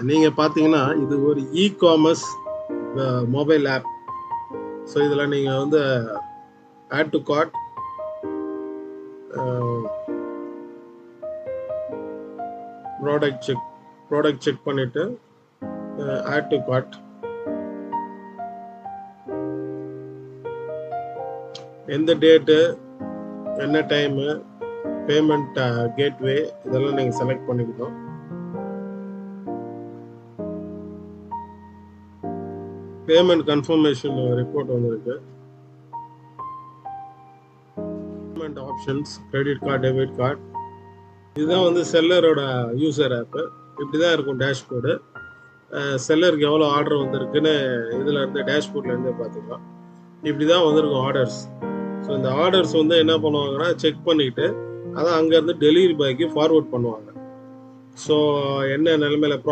நீங்கள் பார்த்தீங்கன்னா இது ஒரு இ-காமர்ஸ் மொபைல் ஆப். ஸோ இதில் நீங்கள் வந்து add to cart, product check பண்ணிவிட்டு ஆட் டு கார்ட், எந்த டேட்டு, என்ன டைமு, பேமெண்ட் கேட்வே இதெல்லாம் நீங்கள் செலக்ட் பண்ணிக்கணும். பேமெண்ட் கன்ஃபர்மேஷன் ரிப்போர்ட் வந்திருக்கு. Payment options, credit card, debit card. இதுதான் வந்து செல்லரோட யூசர் ஆப்பு. இப்படி தான் இருக்கும் டேஷ்போர்டு. செல்லருக்கு எவ்வளோ ஆர்டர் வந்திருக்குன்னு இதில் இருந்து டேஷ்போர்ட்லேருந்து பார்த்துக்கலாம். இப்படி தான் வந்திருக்கும் ஆர்டர்ஸ். ஸோ இந்த ஆர்டர்ஸ் வந்து என்ன பண்ணுவாங்கன்னா செக் பண்ணிவிட்டு அதை அங்கேருந்து டெலிவரி பாய்க்கு ஃபார்வர்ட் பண்ணுவாங்க. ஸோ என்ன நிலைமையில